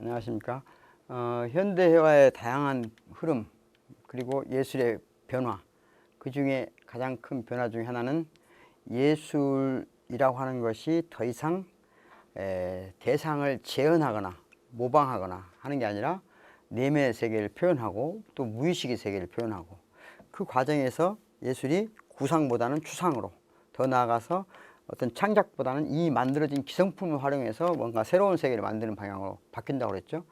안녕하십니까. 현대회화의 다양한 흐름 그리고 예술의 변화, 그 중에 가장 큰 변화 중에 하나는 예술이라고 하는 것이 더 이상 대상을 재현하거나 모방하거나 하는 게 아니라 내면의 세계를 표현하고 또 무의식의 세계를 표현하고, 그 과정에서 예술이 구상보다는 추상으로, 더 나아가서 어떤 창작보다는 이 만들어진 기성품을 활용해서 뭔가 새로운 세계를 만드는 방향으로 바뀐다고 그랬죠.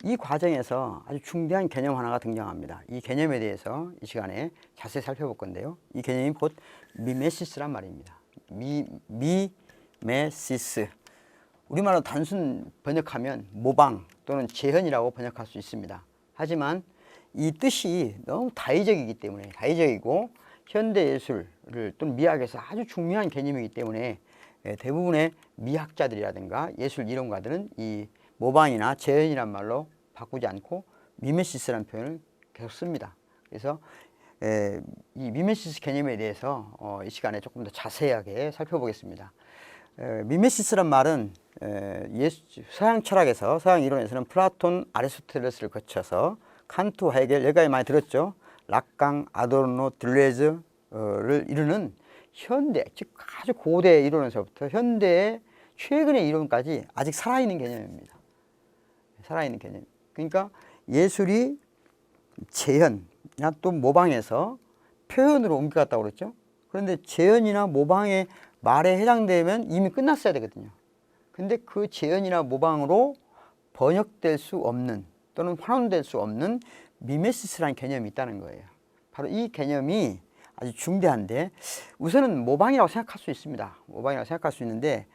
이 과정에서 아주 중대한 개념 하나가 등장합니다. 이 개념에 대해서 이 시간에 자세히 살펴볼 건데요. 이 개념이 곧 미메시스란 말입니다. 미메시스. 우리말로 단순 번역하면 모방 또는 재현이라고 번역할 수 있습니다. 하지만 이 뜻이 너무 다의적이기 때문에, 다의적이고 현대예술을 또는 미학에서 아주 중요한 개념이기 때문에 대부분의 미학자들이라든가 예술 이론가들은 이 모방이나 재현이란 말로 바꾸지 않고 미메시스라는 표현을 계속 씁니다. 그래서 이 미메시스 개념에 대해서 이 시간에 조금 더 자세하게 살펴보겠습니다. 미메시스란 말은 서양 철학에서, 서양 이론에서는 플라톤, 아리스토텔레스를 거쳐서 칸트, 헤겔, 여기까지 많이 들었죠. 락강, 아도르노, 들레즈를 이루는 현대, 즉 아주 고대 이론에서부터 현대의 최근의 이론까지 아직 살아있는 개념입니다. 살아있는 개념. 그러니까 예술이 재현이나 또 모방에서 표현으로 옮겨갔다고 그랬죠. 그런데 재현이나 모방의 말에 해당되면 이미 끝났어야 되거든요. 근데 그 재현이나 모방으로 번역될 수 없는 또는 환원될 수 없는 미메시스라는 개념이 있다는 거예요. 바로 이 개념이 아주 중대한데, 우선은 모방이라고 생각할 수 있습니다. 모방이라고 생각할 수 있는데,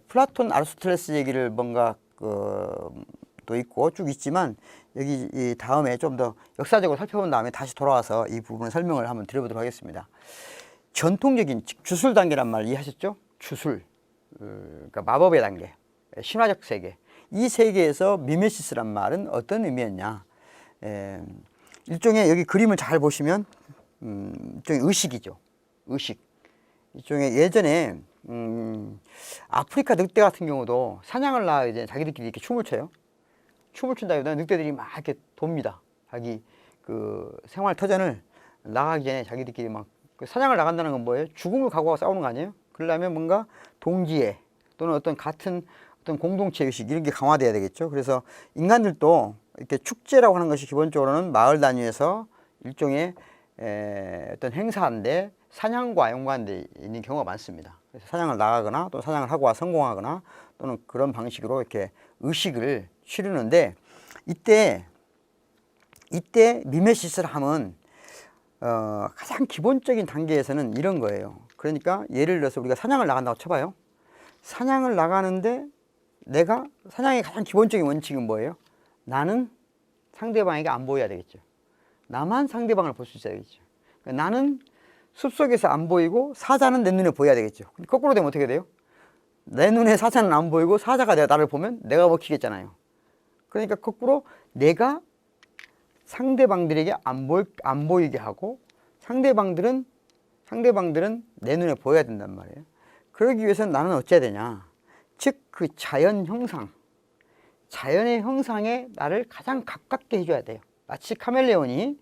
플라톤, 아리스토텔레스 얘기를 뭔가 또 있고 쭉 있지만, 여기 이 다음에 좀 더 역사적으로 살펴본 다음에 다시 돌아와서 이 부분을 설명을 한번 드려보도록 하겠습니다. 전통적인 주술 단계란 말 이해하셨죠? 주술, 그러니까 마법의 단계, 신화적 세계. 이 세계에서 미메시스란 말은 어떤 의미였냐? 일종의, 여기 그림을 잘 보시면 일종의 의식이죠. 의식. 일종의 예전에 아프리카 늑대 같은 경우도 사냥을 나가기 전에 자기들끼리 이렇게 춤을 춰요. 춤을 춘다기보다 늑대들이 막 이렇게 돕니다. 자기 그 생활 터전을 나가기 전에 자기들끼리 막 사냥을 나간다는 건 뭐예요? 죽음을 각오하고 싸우는 거 아니에요? 그러려면 뭔가 동지애 또는 어떤 같은 어떤 공동체 의식, 이런 게 강화돼야 되겠죠. 그래서 인간들도 이렇게 축제라고 하는 것이 기본적으로는 마을 단위에서 일종의 어떤 행사인데 사냥과 연관되어 있는 경우가 많습니다. 그래서 사냥을 나가거나 또 사냥을 하고 성공하거나 또는 그런 방식으로 이렇게 의식을 치르는데, 이때 미메시스를 하면 가장 기본적인 단계에서는 이런 거예요. 그러니까 예를 들어서 우리가 사냥을 나간다고 쳐봐요. 사냥을 나가는데 내가, 사냥의 가장 기본적인 원칙은 뭐예요? 나는 상대방에게 안 보여야 되겠죠. 나만 상대방을 볼 수 있어야 되겠죠. 그러니까 나는 숲속에서 안 보이고 사자는 내 눈에 보여야 되겠죠. 거꾸로 되면 어떻게 돼요? 내 눈에 사자는 안 보이고 사자가 나를 보면 내가 먹히겠잖아요. 그러니까 거꾸로 내가 상대방들에게 안 보이게 하고 상대방들은 내 눈에 보여야 된단 말이에요. 그러기 위해서는 나는 어찌해야 되냐? 즉 그 자연 형상, 자연의 형상에 나를 가장 가깝게 해줘야 돼요. 마치 카멜레온이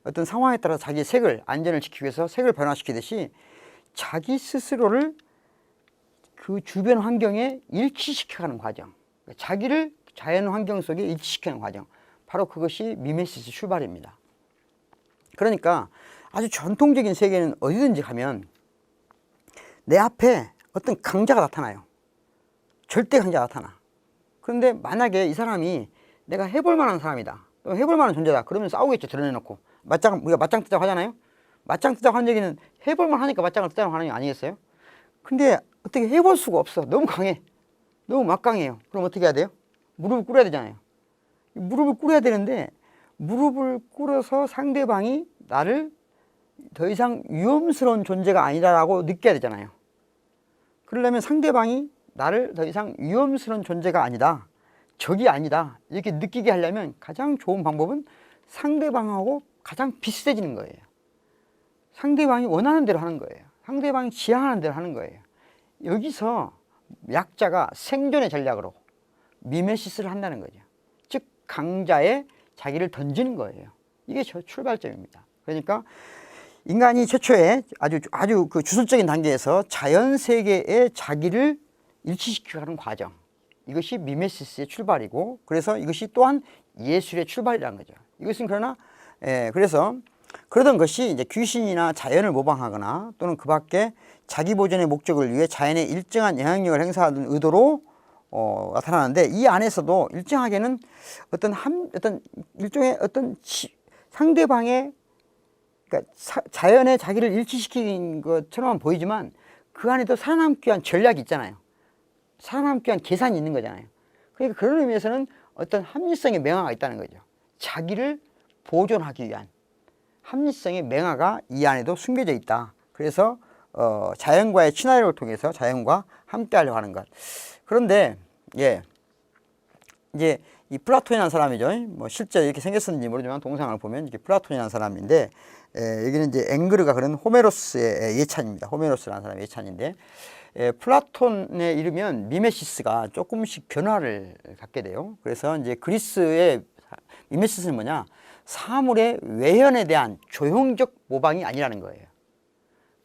어떤 상황에 따라 자기 색을, 안전을 지키기 위해서 색을 변화시키듯이 자기 스스로를 그 주변 환경에 일치시켜가는 과정, 자기를 자연 환경 속에 일치시키는 과정, 바로 그것이 미메시스 출발입니다. 그러니까 아주 전통적인 세계는 어디든지 가면 내 앞에 어떤 강자가 나타나요. 절대 강자가 나타나. 그런데 만약에 이 사람이 내가 해볼 만한 사람이다, 또 해볼 만한 존재다, 그러면 싸우겠죠. 드러내놓고. 우리가 맞짱 뜨자고 하잖아요. 맞짱 뜨자고 하는 얘기는 해볼 만하니까 맞짱을 뜨자고 하는 게 아니겠어요? 근데 어떻게 해볼 수가 없어. 너무 강해. 너무 막강해요. 그럼 어떻게 해야 돼요? 무릎을 꿇어야 되잖아요. 무릎을 꿇어야 되는데, 무릎을 꿇어서 상대방이 나를 더 이상 위험스러운 존재가 아니다라고 느껴야 되잖아요. 그러려면 상대방이 나를 더 이상 위험스러운 존재가 아니다, 적이 아니다, 이렇게 느끼게 하려면 가장 좋은 방법은 상대방하고 가장 비슷해지는 거예요. 상대방이 원하는 대로 하는 거예요. 상대방이 지향하는 대로 하는 거예요. 여기서 약자가 생존의 전략으로 미메시스를 한다는 거죠. 즉 강자에 자기를 던지는 거예요. 이게 출발점입니다. 그러니까 인간이 최초에 아주 그 주술적인 단계에서 자연 세계에 자기를 일치시켜가는 과정, 이것이 미메시스의 출발이고, 그래서 이것이 또한 예술의 출발이라는 거죠. 이것은 그래서 그러던 것이 이제 귀신이나 자연을 모방하거나 또는 그 밖에 자기 보존의 목적을 위해 자연에 일정한 영향력을 행사하는 의도로 나타나는데, 이 안에서도 일정하게는 어떤 일종의 상대방의, 그러니까 자연에 자기를 일치시킨 것처럼 보이지만 그 안에도 살아남기 위한 전략이 있잖아요. 살아남기 위한 계산이 있는 거잖아요. 그러니까 그런 의미에서는 어떤 합리성의 맹화가 있다는 거죠. 자기를 보존하기 위한 합리성의 맹화가 이 안에도 숨겨져 있다. 그래서 자연과의 친화력을 통해서 자연과 함께 하려고 하는 것. 그런데 이제 이 플라톤이라는 사람이죠. 뭐 실제 이렇게 생겼었는지 모르지만 동상을 보면 이게 플라톤이라는 사람인데, 여기는 이제 앵그르가 그런 호메로스의 예찬입니다. 호메로스라는 사람의 예찬인데, 플라톤에 이르면 미메시스가 조금씩 변화를 갖게 돼요. 그래서 이제 그리스의 미메시스는 뭐냐? 사물의 외현에 대한 조형적 모방이 아니라는 거예요.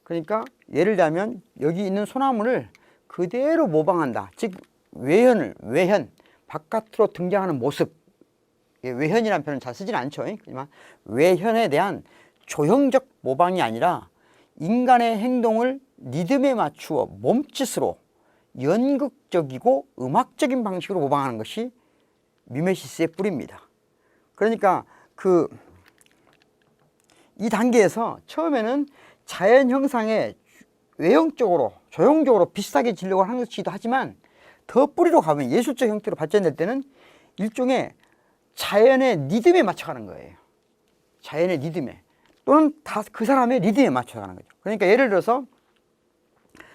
그러니까 예를 들면 여기 있는 소나무를 그대로 모방한다. 즉 외현, 바깥으로 등장하는 모습. 외현이라는 표현은 잘 쓰지는 않죠. 하지만 외현에 대한 조형적 모방이 아니라 인간의 행동을 리듬에 맞추어 몸짓으로 연극적이고 음악적인 방식으로 모방하는 것이 미메시스의 뿌리입니다. 그러니까 이 단계에서 처음에는 자연 형상에 외형적으로 조형적으로 비슷하게 지려고 하는 것이기도 하지만, 더 뿌리로 가면 예술적 형태로 발전될 때는 일종의 자연의 리듬에 맞춰가는 거예요. 자연의 리듬에, 또는 다 그 사람의 리듬에 맞춰가는 거죠. 그러니까 예를 들어서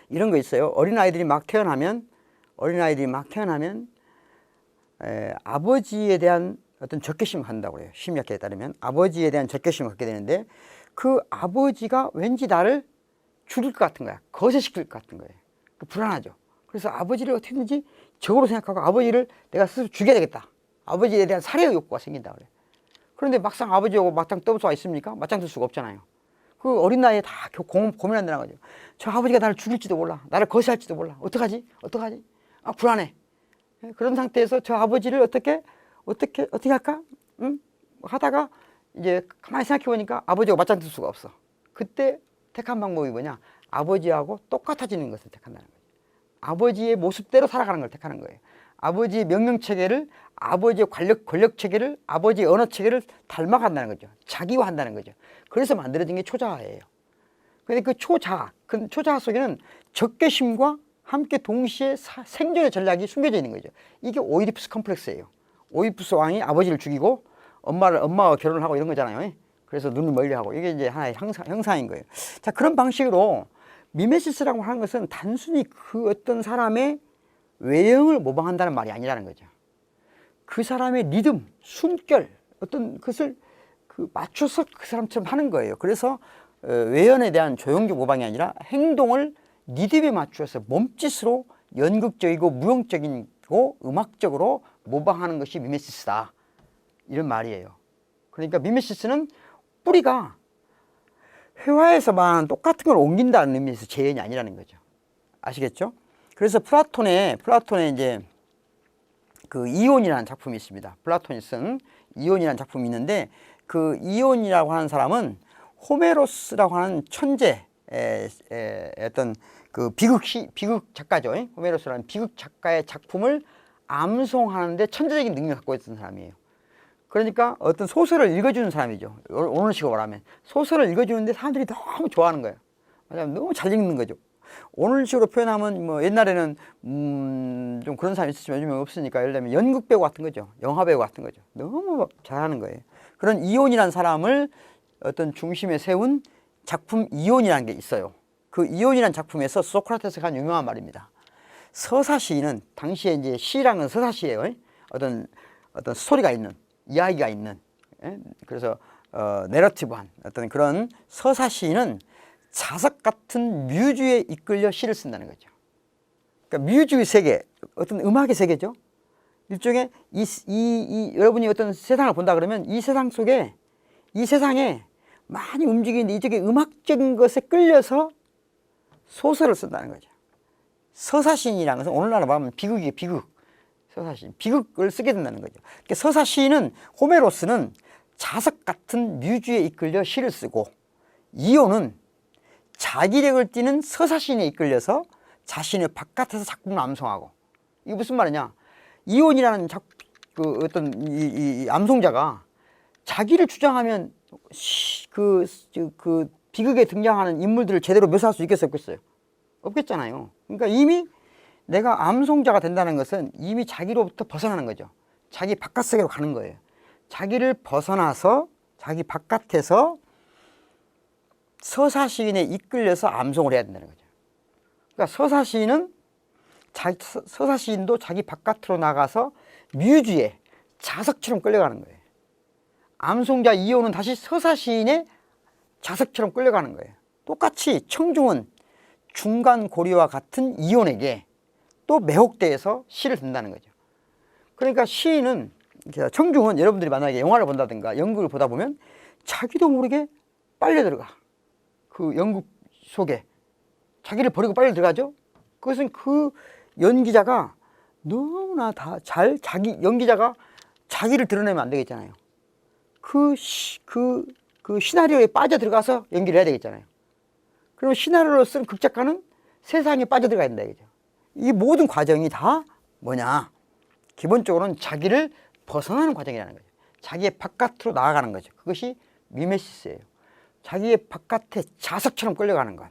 이런 거 있어요. 어린아이들이 막 태어나면 아버지에 대한 어떤 적개심을 갖는다고 그래요. 심리학계에 따르면 아버지에 대한 적개심을 갖게 되는데, 그 아버지가 왠지 나를 죽일 것 같은 거야. 거세시킬 것 같은 거예요. 불안하죠. 그래서 아버지를 어떻게든지 적으로 생각하고 아버지를 내가 스스로 죽여야 되겠다. 아버지에 대한 살해의 욕구가 생긴다 그래요. 그런데 막상 아버지하고 맞짱 떠볼 수가 있습니까? 맞짱 뜰 수가 없잖아요. 그 어린 나이에 다 고민한다는 거죠. 저 아버지가 나를 죽일지도 몰라. 나를 거시할지도 몰라. 어떡하지? 아, 불안해. 그런 상태에서 저 아버지를 어떻게 할까? 응? 하다가 이제 가만히 생각해 보니까 아버지하고 맞짱 뜰 수가 없어. 그때 택한 방법이 뭐냐? 아버지하고 똑같아지는 것을 택한다는 거예요. 아버지의 모습대로 살아가는 걸 택하는 거예요. 아버지의 명령체계를, 아버지의 권력체계를, 아버지의 언어체계를 닮아간다는 거죠. 자기화한다는 거죠. 그래서 만들어진 게 초자아예요. 그런데 그 초자아 속에는 적개심과 함께 동시에 생존의 전략이 숨겨져 있는 거죠. 이게 오이디푸스 컴플렉스예요. 오이디푸스 왕이 아버지를 죽이고 엄마와 결혼을 하고 이런 거잖아요. 그래서 눈을 멀리하고, 이게 이제 하나의 형상인 거예요. 자, 그런 방식으로 미메시스라고 하는 것은 단순히 그 어떤 사람의 외형을 모방한다는 말이 아니라는 거죠. 그 사람의 리듬, 숨결, 어떤 것을 맞춰서 그 사람처럼 하는 거예요. 그래서 외연에 대한 조형적 모방이 아니라 행동을 리듬에 맞추어서 몸짓으로 연극적이고 무용적이고 음악적으로 모방하는 것이 미메시스다. 이런 말이에요. 그러니까 미메시스는 뿌리가 회화에서 말하는 똑같은 걸 옮긴다는 의미에서 재현이 아니라는 거죠. 아시겠죠? 그래서 플라톤의 이제 그 이온이라는 작품이 있습니다. 플라톤이 쓴 이온이라는 작품이 있는데, 그 이온이라고 하는 사람은 호메로스라고 하는 천재 어떤 그 비극 작가죠. 호메로스라는 비극 작가의 작품을 암송하는데 천재적인 능력을 갖고 있던 사람이에요. 그러니까 어떤 소설을 읽어주는 사람이죠. 오늘식으로 말하면 소설을 읽어주는데 사람들이 너무 좋아하는 거예요. 너무 잘 읽는 거죠. 오늘식으로 표현하면 뭐 옛날에는 좀 그런 사람이 있었지만 요즘은 없으니까, 예를 들면 연극배우 같은 거죠. 영화배우 같은 거죠. 너무 잘하는 거예요. 그런 이온이라는 사람을 어떤 중심에 세운 작품 이온이라는 게 있어요. 그 이온이라는 작품에서 소크라테스가 한 유명한 말입니다. 서사시인은, 당시에 이제 시라는 건 서사시예요. 어떤 스토리가 있는, 이야기가 있는, 그래서 내러티브한 어떤 그런 서사시인은 자석 같은 뮤즈에 이끌려 시를 쓴다는 거죠. 그러니까 뮤즈의 세계, 어떤 음악의 세계죠. 일종의 여러분이 어떤 세상을 본다 그러면 이 세상 속에, 이 세상에 많이 움직이는데 이쪽에 음악적인 것에 끌려서 소설을 쓴다는 거죠. 서사시인이라는 것은 오늘날로 말하면 비극이에요. 비극. 서사시인. 비극을 쓰게 된다는 거죠. 그러니까 서사시인은, 호메로스는 자석 같은 뮤즈에 이끌려 시를 쓰고, 이온은 자기력을 띠는 서사시인에 이끌려서 자신의 바깥에서 작품을 암송하고. 이게 무슨 말이냐? 이온이라는 어떤 이 암송자가 자기를 주장하면 그 비극에 등장하는 인물들을 제대로 묘사할 수 있겠어요, 없겠어요? 없겠잖아요. 그러니까 이미 내가 암송자가 된다는 것은 이미 자기로부터 벗어나는 거죠. 자기 바깥 세계로 가는 거예요. 자기를 벗어나서 자기 바깥에서 서사시인에 이끌려서 암송을 해야 된다는 거죠. 그러니까 서사시인도 자기 바깥으로 나가서 뮤즈에 자석처럼 끌려가는 거예요. 암송자 이호는 다시 서사시인의 자석처럼 끌려가는 거예요. 똑같이 청중은 중간 고리와 같은 이온에게 또 매혹돼서 시를 듣는다는 거죠. 그러니까 시인은, 청중은 여러분들이 만약에 영화를 본다든가 연극을 보다 보면 자기도 모르게 빨려 들어가. 그 연극 속에 자기를 버리고 빨려 들어가죠. 그것은 그 연기자가 너무나 연기자가 자기를 드러내면 안 되겠잖아요. 그 시나리오에 빠져 들어가서 연기를 해야 되겠잖아요. 그럼 시나리오를 쓴 극작가는 세상에 빠져 들어가야 된다 이거죠. 이 모든 과정이 다 뭐냐? 기본적으로는 자기를 벗어나는 과정이라는 거죠. 자기의 바깥으로 나아가는 거죠. 그것이 미메시스예요. 자기의 바깥에 자석처럼 끌려가는 것.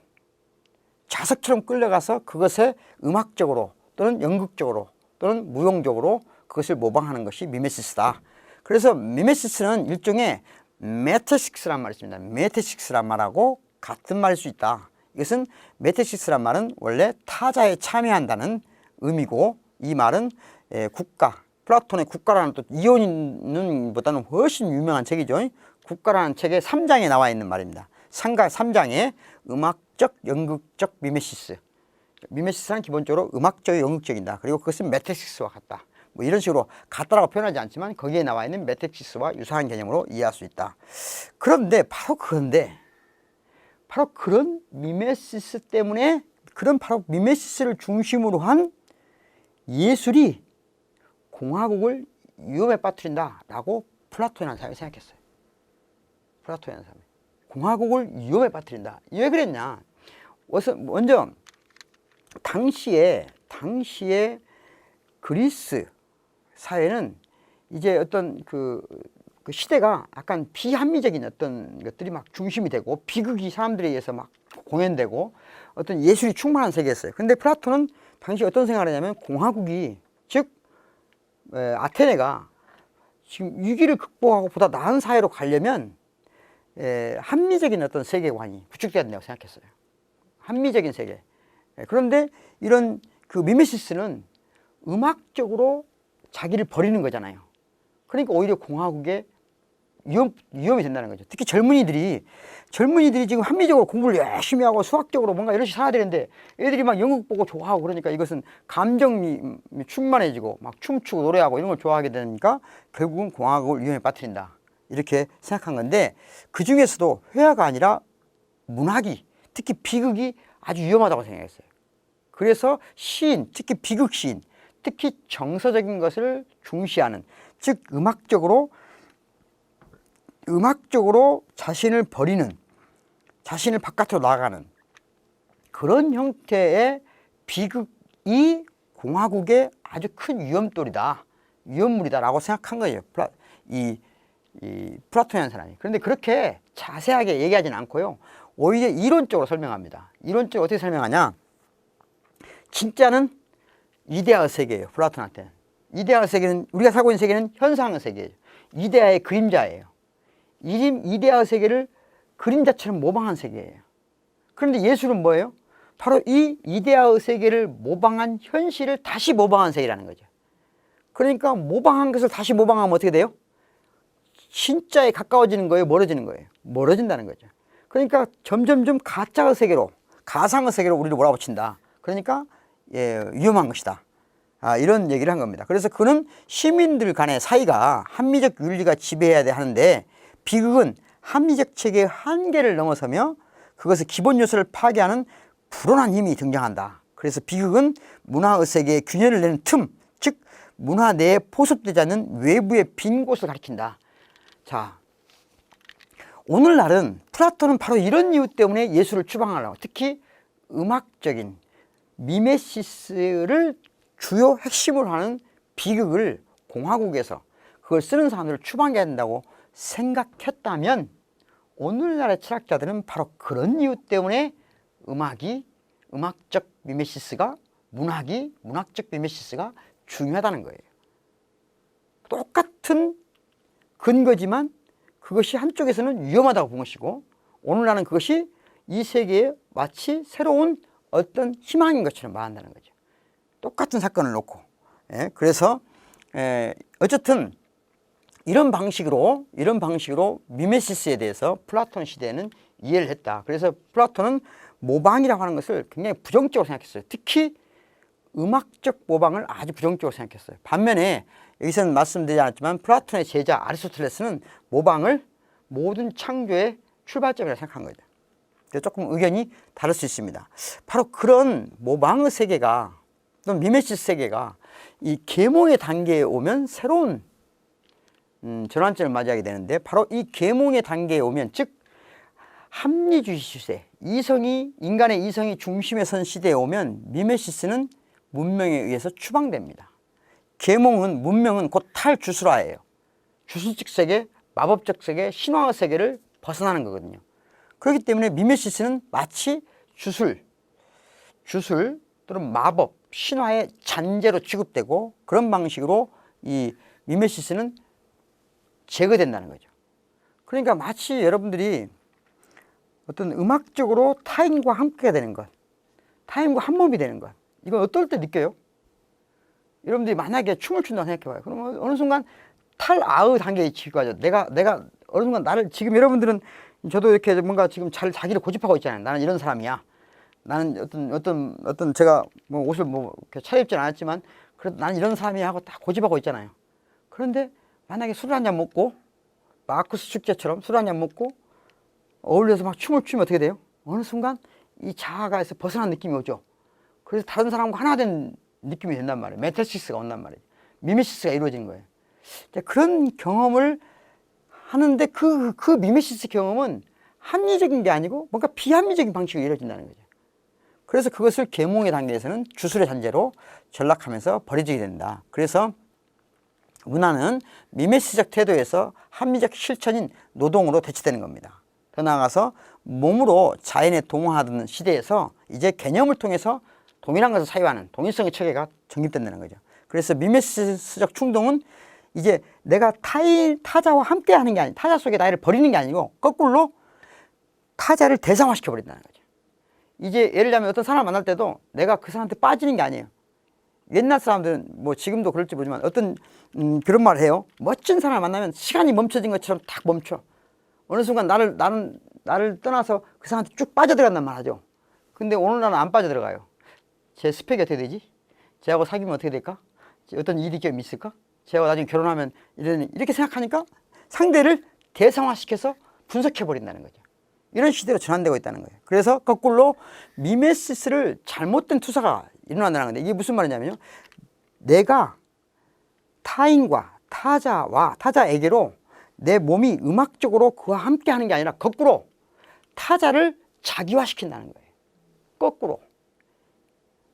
자석처럼 끌려가서 그것에 음악적으로 또는 연극적으로 또는 무용적으로 그것을 모방하는 것이 미메시스다. 그래서 미메시스는 일종의 메타식스란 말이 있습니다. 메타식스란 말하고 같은 말일 수 있다. 이것은 메타식스란 말은 원래 타자에 참여한다는 의미고, 이 말은 국가, 플라톤의 국가라는, 또 이온보다는 훨씬 유명한 책이죠. 국가라는 책의 3장에 나와 있는 말입니다. 3장에 음악적, 연극적 미메시스. 미메시스는 기본적으로 음악적, 연극적이다. 그리고 그것은 메타식스와 같다. 뭐 이런 식으로 같다라고 표현하지 않지만 거기에 나와 있는 메타식스와 유사한 개념으로 이해할 수 있다. 그런데 바로 그런 미메시스 때문에, 바로 미메시스를 중심으로 한 예술이 공화국을 위험에 빠뜨린다라고 플라톤이라는 사람이 생각했어요. 플라톤이라는 사람이 공화국을 위험에 빠뜨린다. 왜 그랬냐? 먼저 당시에 그리스 사회는 이제 어떤 그 시대가 약간 비합리적인 어떤 것들이 막 중심이 되고, 비극이 사람들에 의해서 막 공연되고 어떤 예술이 충만한 세계였어요. 근데 플라톤은 당시 어떤 생각을 하냐면, 공화국이, 즉 아테네가 지금 위기를 극복하고 보다 나은 사회로 가려면 합리적인 어떤 세계관이 구축돼야 된다고 생각했어요. 합리적인 세계. 그런데 이런 미메시스는 음악적으로 자기를 버리는 거잖아요. 그러니까 오히려 공화국에 위험이 된다는 거죠. 특히 젊은이들이 지금 합리적으로 공부를 열심히 하고 수학적으로 뭔가 이런 식으로 살아야 되는데, 애들이 막 연극 보고 좋아하고 그러니까 이것은 감정이 충만해지고 막 춤추고 노래하고 이런 걸 좋아하게 되니까 결국은 공화국을 위험에 빠뜨린다. 이렇게 생각한 건데, 그 중에서도 회화가 아니라 문학이, 특히 비극이 아주 위험하다고 생각했어요. 그래서 시인, 특히 비극 시인, 특히 정서적인 것을 중시하는, 즉 음악적으로 자신을 버리는, 자신을 바깥으로 나가는 그런 형태의 비극이 공화국의 아주 큰 위험물이다라고 생각한 거예요. 이 플라톤이라는 사람이. 그런데 그렇게 자세하게 얘기하지는 않고요. 오히려 이론적으로 설명합니다. 이론적으로 어떻게 설명하냐? 진짜는 이데아의 세계예요. 플라톤한테는. 이데아의 세계는, 우리가 살고 있는 세계는 현상의 세계예요. 이데아의 그림자예요. 이데아의 세계를 그림자처럼 모방한 세계예요. 그런데 예술은 뭐예요? 바로 이 이데아의 세계를 모방한 현실을 다시 모방한 세계라는 거죠. 그러니까 모방한 것을 다시 모방하면 어떻게 돼요? 진짜에 가까워지는 거예요? 멀어지는 거예요? 멀어진다는 거죠. 그러니까 점점점 가상의 세계로 우리를 몰아붙인다. 그러니까 위험한 것이다. 이런 얘기를 한 겁니다. 그래서 그는 시민들 간의 사이가 합리적 윤리가 지배해야 돼 하는데 비극은 합리적 체계의 한계를 넘어서며 그것의 기본 요소를 파괴하는 불온한 힘이 등장한다. 그래서 비극은 문화의 세계에 균열을 내는 틈, 즉 문화 내에 포섭되지 않는 외부의 빈 곳을 가리킨다. 자, 오늘날은 플라톤은 바로 이런 이유 때문에 예술을 추방하려고, 특히 음악적인 미메시스를 주요 핵심으로 하는 비극을 공화국에서 그걸 쓰는 사람들을 추방해야 된다고 생각했다면 오늘날의 철학자들은 바로 그런 이유 때문에 음악적 미메시스가, 문학적 미메시스가 중요하다는 거예요. 똑같은 근거지만 그것이 한쪽에서는 위험하다고 본 것이고 오늘날은 그것이 이 세계에 마치 새로운 어떤 희망인 것처럼 말한다는 거죠. 똑같은 사건을 놓고. 그래서 어쨌든 이런 방식으로 미메시스에 대해서 플라톤 시대에는 이해를 했다. 그래서 플라톤은 모방이라고 하는 것을 굉장히 부정적으로 생각했어요. 특히 음악적 모방을 아주 부정적으로 생각했어요. 반면에 여기서는 말씀드리지 않았지만 플라톤의 제자 아리스토텔레스는 모방을 모든 창조의 출발점이라고 생각한 거죠. 그래서 조금 의견이 다를 수 있습니다. 바로 그런 모방의 세계가 또는 미메시스 세계가 이 계몽의 단계에 오면 새로운 전환점을 맞이하게 되는데 바로 이 계몽의 단계에 오면 즉 합리주의 시대, 인간의 이성이 중심에 선 시대에 오면 미메시스는 문명에 의해서 추방됩니다. 계몽은 문명은 곧 탈주술화예요. 주술적 세계, 마법적 세계, 신화의 세계를 벗어나는 거거든요. 그렇기 때문에 미메시스는 마치 주술 또는 마법, 신화의 잔재로 취급되고 그런 방식으로 이 미메시스는 제거된다는 거죠. 그러니까 마치 여러분들이 어떤 음악적으로 타인과 함께가 되는 것, 타인과 한 몸이 되는 것, 이건 어떨 때 느껴요? 여러분들이 만약에 춤을 춘다고 생각해봐요. 그러면 어느 순간 탈아의 단계에 치가죠. 내가 어느 순간 나를 지금 여러분들은 저도 이렇게 뭔가 지금 자기를 고집하고 있잖아요. 나는 이런 사람이야. 나는 어떤 제가 뭐 옷을 뭐 이렇게 차려입진 않았지만 그래도 나는 이런 사람이야 하고 딱 고집하고 있잖아요. 그런데 만약에 술을 한잔 먹고 마르쿠스 축제처럼 술 한잔 먹고 어울려서 막 춤을 추면 어떻게 돼요? 어느 순간 이 자아가에서 벗어난 느낌이 오죠. 그래서 다른 사람과 하나 된 느낌이 된단 말이에요. 메타시스가 온단 말이에요. 미메시스가 이루어진 거예요. 그런 경험을 하는데 그 미메시스 경험은 합리적인 게 아니고 뭔가 비합리적인 방식으로 이루어진다는 거죠. 그래서 그것을 계몽의 단계에서는 주술의 잔재로 전락하면서 버려지게 된다. 그래서 문화는 미메시스적 태도에서 합리적 실천인 노동으로 대체되는 겁니다. 더 나아가서 몸으로 자연에 동화하던 시대에서 이제 개념을 통해서 동일한 것을 사유하는 동일성의 체계가 정립된다는 거죠. 그래서 미메시스적 충동은 이제 내가 타자와 함께 하는 게 아니고 타자 속에 나를 버리는 게 아니고 거꾸로 타자를 대상화시켜 버린다는 거죠. 이제 예를 들면 어떤 사람을 만날 때도 내가 그 사람한테 빠지는 게 아니에요. 옛날 사람들은 뭐 지금도 그럴지 모르지만 어떤 그런 말을 해요. 멋진 사람을 만나면 시간이 멈춰진 것처럼 딱 멈춰. 어느 순간 나를 떠나서 그 사람한테 쭉 빠져들어간단 말하죠. 근데 오늘날은 안 빠져들어가요. 제 스펙이 어떻게 되지? 쟤하고 사귀면 어떻게 될까? 어떤 일이 좀 있을까? 쟤하고 나중에 결혼하면 이렇게 생각하니까 상대를 대상화시켜서 분석해버린다는 거죠. 이런 시대로 전환되고 있다는 거예요. 그래서 거꾸로 미메시스를 잘못된 투사가 일어난다는 건데 이게 무슨 말이냐면요. 내가 타인과 타자에게로 내 몸이 음악적으로 그와 함께 하는 게 아니라 거꾸로 타자를 자기화시킨다는 거예요. 거꾸로.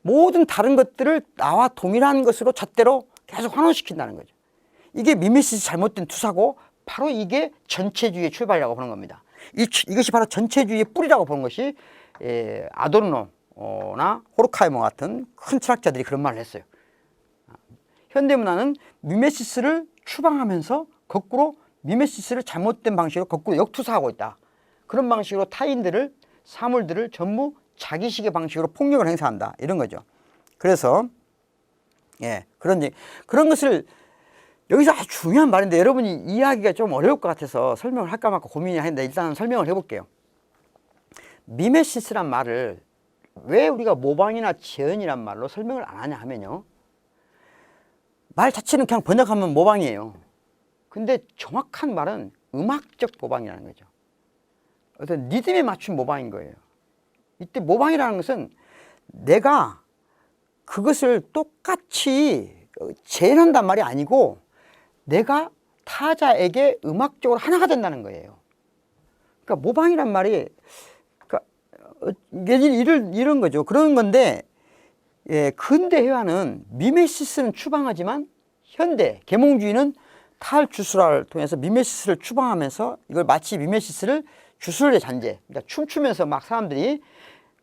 모든 다른 것들을 나와 동일한 것으로 잣대로 계속 환원시킨다는 거죠. 이게 미메시스 잘못된 투사고 바로 이게 전체주의의 출발이라고 보는 겁니다. 이것이 바로 전체주의의 뿌리라고 보는 것이 아도르노나 호르카이머 같은 큰 철학자들이 그런 말을 했어요. 현대문화는 미메시스를 추방하면서 거꾸로 미메시스를 잘못된 방식으로 거꾸로 역투사하고 있다. 그런 방식으로 타인들을, 사물들을 전부 자기식의 방식으로 폭력을 행사한다. 이런 거죠. 그래서 그런 것을 여기서 아주 중요한 말인데 여러분이 이해하기가 좀 어려울 것 같아서 설명을 할까 말까 고민이 하는데 일단 설명을 해볼게요. 미메시스란 말을 왜 우리가 모방이나 재현이란 말로 설명을 안 하냐 하면요. 말 자체는 그냥 번역하면 모방이에요. 근데 정확한 말은 음악적 모방이라는 거죠. 어떤 리듬에 맞춘 모방인 거예요. 이때 모방이라는 것은 내가 그것을 똑같이 재현한단 말이 아니고 내가 타자에게 음악적으로 하나가 된다는 거예요. 그러니까 모방이란 말이 그러니까 이런 거죠. 그런 건데 예, 근대 회화는 미메시스는 추방하지만 현대 계몽주의는 탈주술화를 통해서 미메시스를 추방하면서 이걸 마치 미메시스를 주술의 잔재, 그러니까 춤추면서 막 사람들이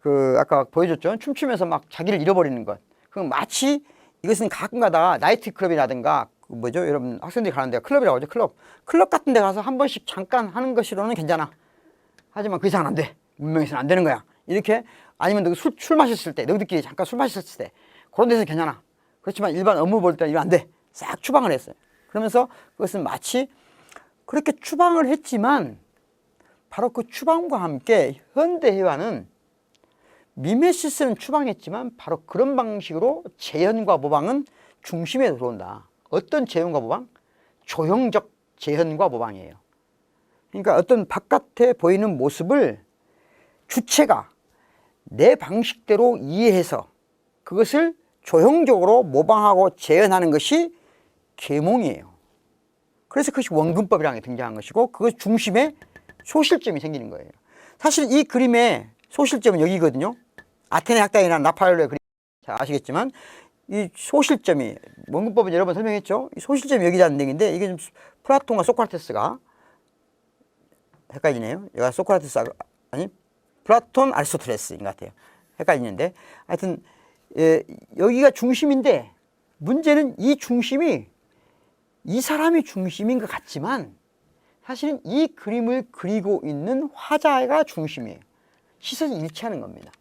그 아까 보여줬죠. 춤추면서 막 자기를 잃어버리는 것. 그럼 마치 이것은 가끔가다 나이트클럽이라든가 그 뭐죠? 여러분 학생들이 가는 데가 클럽이라고 하죠. 클럽 같은 데 가서 한 번씩 잠깐 하는 것으로는 괜찮아. 하지만 그 이상은 안 돼. 문명에서는 안 되는 거야. 이렇게 아니면 너 술 마셨을 때 너희들끼리 잠깐 술 마셨을 때 그런 데서 괜찮아. 그렇지만 일반 업무 볼 때는 이거 안 돼. 싹 추방을 했어요. 그러면서 그것은 마치 그렇게 추방을 했지만 바로 그 추방과 함께 현대회화는 미메시스는 추방했지만 바로 그런 방식으로 재현과 모방은 중심에 들어온다. 어떤 재현과 모방? 조형적 재현과 모방이에요. 그러니까 어떤 바깥에 보이는 모습을 주체가 내 방식대로 이해해서 그것을 조형적으로 모방하고 재현하는 것이 계몽이에요. 그래서 그것이 원근법이라는 게 등장한 것이고 그것 중심에 소실점이 생기는 거예요. 사실 이 그림의 소실점은 여기거든요. 아테네 학당이나 라파엘로의 그림 잘 아시겠지만 이 소실점이 원근법은 여러 번 설명했죠. 이 소실점이 여기라는 얘기인데 이게 좀 플라톤과 소크라테스가 헷갈리네요. 여기가 소크라테스 아니 플라톤 아리스토텔레스인 것 같아요. 헷갈리는데 하여튼 여기가 중심인데 문제는 이 중심이 이 사람이 중심인 것 같지만 사실은 이 그림을 그리고 있는 화자가 중심이에요. 시선이 일치하는 겁니다.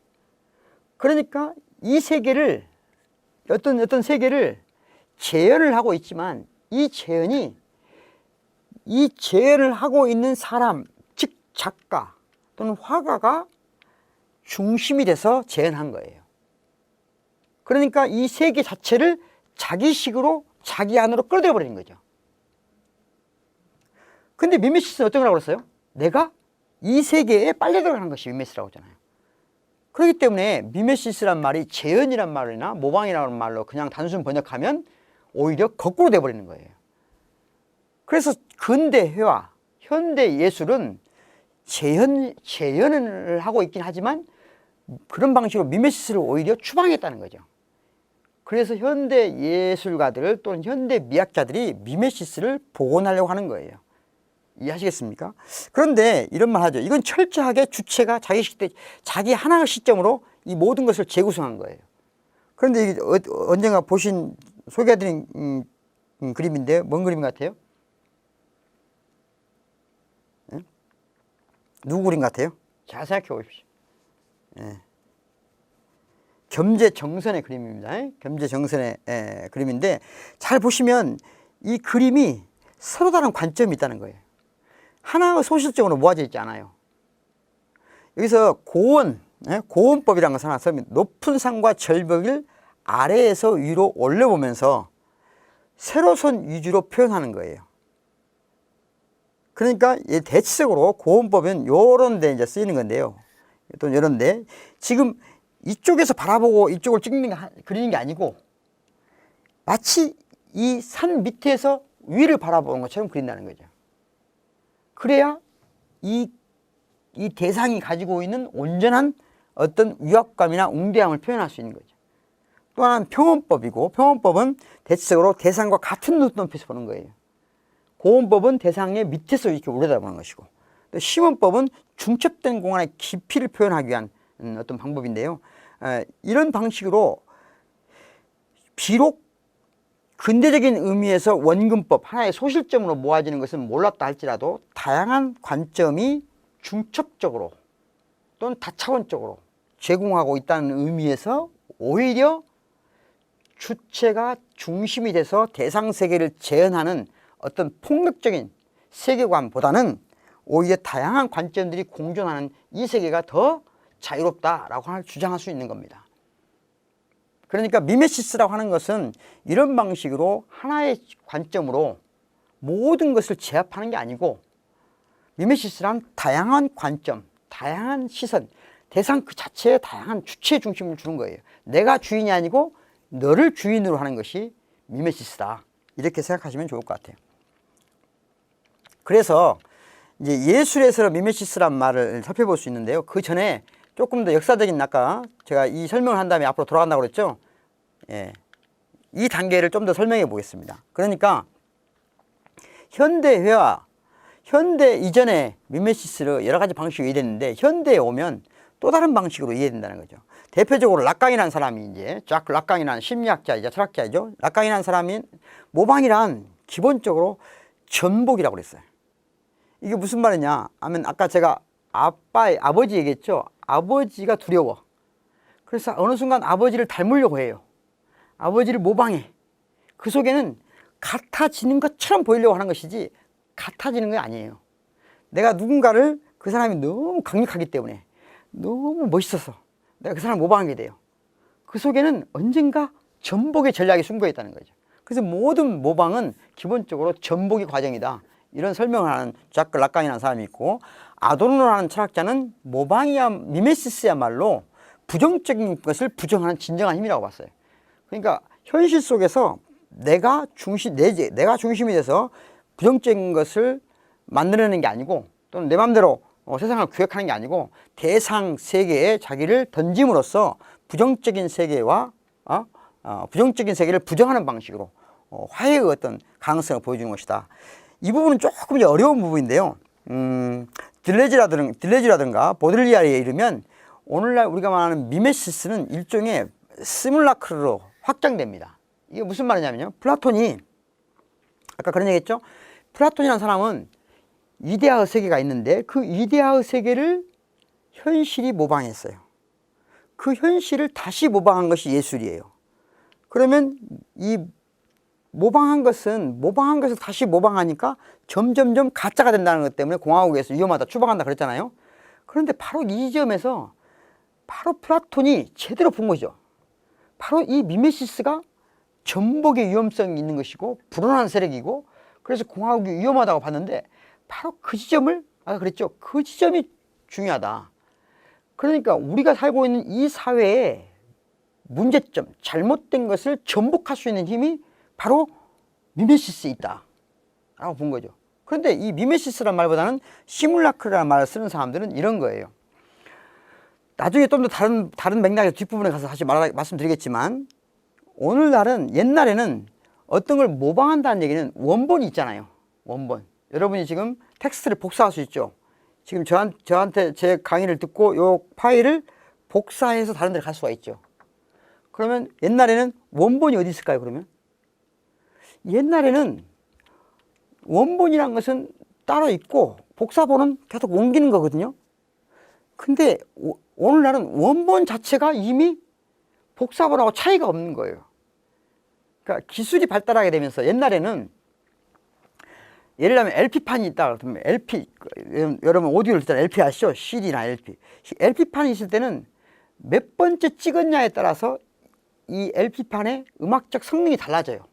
그러니까 이 세계를 어떤 세계를 재현을 하고 있지만 이 재현을 하고 있는 사람, 즉 작가 또는 화가가 중심이 돼서 재현한 거예요. 그러니까 이 세계 자체를 자기식으로 자기 안으로 끌어들여 버리는 거죠. 근데 미메시스는 어떤 거라고 그랬어요? 내가 이 세계에 빨려 들어가는 것이 미메시스라고 하잖아요. 그렇기 때문에 미메시스란 말이 재현이란 말이나 모방이라는 말로 그냥 단순 번역하면 오히려 거꾸로 돼버리는 거예요. 그래서 근대 회화, 현대 예술은 재현을 하고 있긴 하지만 그런 방식으로 미메시스를 오히려 추방했다는 거죠. 그래서 현대 예술가들 또는 현대 미학자들이 미메시스를 복원하려고 하는 거예요. 이해하시겠습니까? 그런데 이런 말 하죠. 이건 철저하게 주체가 자기 하나의 시점으로 이 모든 것을 재구성한 거예요. 그런데 이게 언젠가 소개해드린 그림인데요. 뭔 그림 같아요? 네? 누구 그림 같아요? 잘 생각해 보십시오. 네. 겸재정선의 그림입니다. 겸재정선의 그림인데 잘 보시면 이 그림이 서로 다른 관점이 있다는 거예요. 하나가 소실적으로 모아져 있지 않아요. 여기서 고원법이라는 것을 하나 쓰면 높은 산과 절벽을 아래에서 위로 올려보면서 세로선 위주로 표현하는 거예요. 그러니까 대체적으로 고원법은 요런 데 이제 쓰이는 건데요. 또 이런 데 지금 이쪽에서 바라보고 이쪽을 그리는 게 아니고 마치 이 산 밑에서 위를 바라보는 것처럼 그린다는 거죠. 그래야 이 대상이 가지고 있는 온전한 어떤 위압감이나 웅대함을 표현할 수 있는 거죠. 또 하나는 평원법이고 평원법은 대체적으로 대상과 같은 눈높이에서 보는 거예요. 고원법은 대상의 밑에서 이렇게 올려다보는 것이고 또 심원법은 중첩된 공간의 깊이를 표현하기 위한 어떤 방법인데요. 이런 방식으로 비록 근대적인 의미에서 원근법 하나의 소실점으로 모아지는 것은 몰랐다 할지라도 다양한 관점이 중첩적으로 또는 다차원적으로 제공하고 있다는 의미에서 오히려 주체가 중심이 돼서 대상 세계를 재현하는 어떤 폭력적인 세계관보다는 오히려 다양한 관점들이 공존하는 이 세계가 더 자유롭다라고 주장할 수 있는 겁니다. 그러니까 미메시스라고 하는 것은 이런 방식으로 하나의 관점으로 모든 것을 제압하는 게 아니고, 미메시스란 다양한 관점, 다양한 시선, 대상 그 자체에 다양한 주체 중심을 주는 거예요. 내가 주인이 아니고 너를 주인으로 하는 것이 미메시스다. 이렇게 생각하시면 좋을 것 같아요. 그래서 이제 예술에서 미메시스란 말을 살펴볼 수 있는데요. 그 전에 조금 더 역사적인, 아까 제가 이 설명을 한 다음에 앞으로 돌아간다고 그랬죠. 예. 이 단계를 좀 더 설명해 보겠습니다. 그러니까 현대회화, 현대 이전에 미메시스를 여러 가지 방식으로 이해됐는데, 현대에 오면 또 다른 방식으로 이해된다는 거죠. 대표적으로 락강이라는 사람이, 이제 작 락강이라는 심리학자이자 철학자이죠. 락강이라는 사람이 모방이란 기본적으로 전복이라고 그랬어요. 이게 무슨 말이냐 하면, 아까 제가 아버지 얘기했죠. 아버지가 두려워. 그래서 어느 순간 아버지를 닮으려고 해요. 아버지를 모방해. 그 속에는 같아지는 것처럼 보이려고 하는 것이지 같아지는 게 아니에요. 내가 누군가를, 그 사람이 너무 강력하기 때문에, 너무 멋있어서 내가 그 사람을 모방하게 돼요. 그 속에는 언젠가 전복의 전략이 숨겨 있다는 거죠. 그래서 모든 모방은 기본적으로 전복의 과정이다. 이런 설명을 하는 작 락강이라는 사람이 있고, 아도르노라는 철학자는 모방이야, 미메시스야말로 부정적인 것을 부정하는 진정한 힘이라고 봤어요. 그러니까 현실 속에서 내가 중심이 돼서 부정적인 것을 만들어내는 게 아니고, 또는 내 마음대로 세상을 구획하는 게 아니고, 대상 세계에 자기를 던짐으로써 부정적인 세계와 부정적인 세계를 부정하는 방식으로 화해의 어떤 가능성을 보여주는 것이다. 이 부분은 조금 이제 어려운 부분인데요. 들레즈라든가 보들리아르에 이르면 오늘날 우리가 말하는 미메시스는 일종의 시뮬라크로 확장됩니다. 이게 무슨 말이냐면요, 플라톤이 아까 그런 얘기 했죠. 플라톤이라는 사람은 이데아의 세계가 있는데, 그 이데아의 세계를 현실이 모방했어요. 그 현실을 다시 모방한 것이 예술이에요. 그러면 이 모방한 것을 다시 모방하니까 점점점 가짜가 된다는 것 때문에 공화국에서 위험하다, 추방한다 그랬잖아요. 그런데 바로 이 지점에서 바로 플라톤이 제대로 본 거죠. 바로 이 미메시스가 전복의 위험성이 있는 것이고 불온한 세력이고, 그래서 공화국이 위험하다고 봤는데, 바로 그 지점을, 아까 그랬죠. 그 지점이 중요하다. 그러니까 우리가 살고 있는 이 사회의 문제점, 잘못된 것을 전복할 수 있는 힘이 바로 미메시스에 있다 라고 본 거죠. 그런데 이 미메시스란 말보다는 시뮬라크라는 말을 쓰는 사람들은 이런 거예요. 나중에 좀 더 다른 맥락의 뒷부분에 가서 다시 말씀드리겠지만, 오늘날은, 옛날에는 어떤 걸 모방한다는 얘기는 원본이 있잖아요. 원본. 여러분이 지금 텍스트를 복사할 수 있죠. 지금 저한테 제 강의를 듣고 요 파일을 복사해서 다른 데를 갈 수가 있죠. 그러면 옛날에는 원본이 어디 있을까요, 그러면? 옛날에는 원본이란 것은 따로 있고 복사본은 계속 옮기는 거거든요. 근데 오늘날은 원본 자체가 이미 복사본하고 차이가 없는 거예요. 그러니까 기술이 발달하게 되면서, 옛날에는 예를 들면 LP판이 있다 그러면 여러분 오디오를 듣잖아. LP 아시죠? CD나 LP. LP판이 있을 때는 몇 번째 찍었냐에 따라서 이 LP판의 음악적 성능이 달라져요.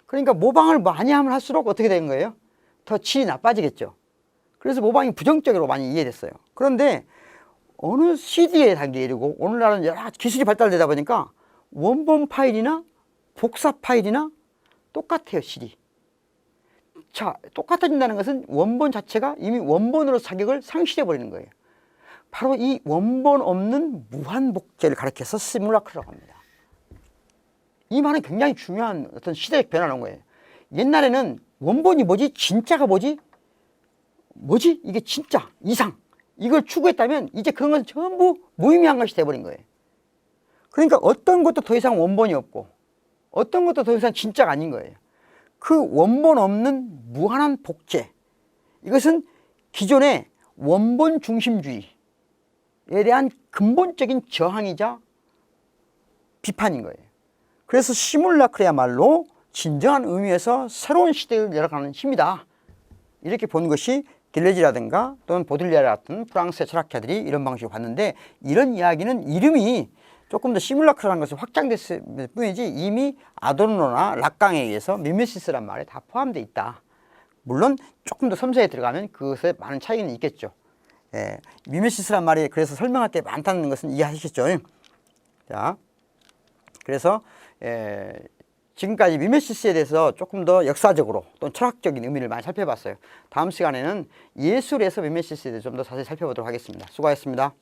그러니까 모방을 많이 하면 할수록 어떻게 되는 거예요? 더 질이 나빠지겠죠. 그래서 모방이 부정적으로 많이 이해됐어요. 그런데 어느 CD의 단계에 이르고 오늘날은 여러 기술이 발달되다 보니까 원본 파일이나 복사 파일이나 똑같아요, 질이. 자, 똑같아진다는 것은 원본 자체가 이미 원본으로 자격을 상실해버리는 거예요. 바로 이 원본 없는 무한복제를 가리켜서 시뮬라크라고 합니다. 이 말은 굉장히 중요한 어떤 시대적 변화를 한 거예요. 옛날에는 원본이 뭐지? 진짜가 뭐지? 이게 진짜, 이상. 이걸 추구했다면 이제 그런 건 전부 무의미한 것이 돼버린 거예요. 그러니까 어떤 것도 더 이상 원본이 없고 어떤 것도 더 이상 진짜가 아닌 거예요. 그 원본 없는 무한한 복제, 이것은 기존의 원본 중심주의에 대한 근본적인 저항이자 비판인 거예요. 그래서 시뮬라크야말로 진정한 의미에서 새로운 시대를 열어가는 힘이다, 이렇게 본 것이 딜레지라든가 또는 보들리아르 같은 프랑스의 철학자들이 이런 방식으로 봤는데, 이런 이야기는 이름이 조금 더 시뮬라크라는 것이 확장됐을 뿐이지 이미 아도르노나 락강에 의해서 미메시스란 말에 다 포함되어 있다. 물론 조금 더 섬세히 들어가면 그것에 많은 차이는 있겠죠. 예, 미메시스란 말이 그래서 설명할 게 많다는 것은 이해하시겠죠. 자, 그래서 지금까지 미메시스에 대해서 조금 더 역사적으로 또는 철학적인 의미를 많이 살펴봤어요. 다음 시간에는 예술에서 미메시스에 대해서 좀 더 자세히 살펴보도록 하겠습니다. 수고하셨습니다.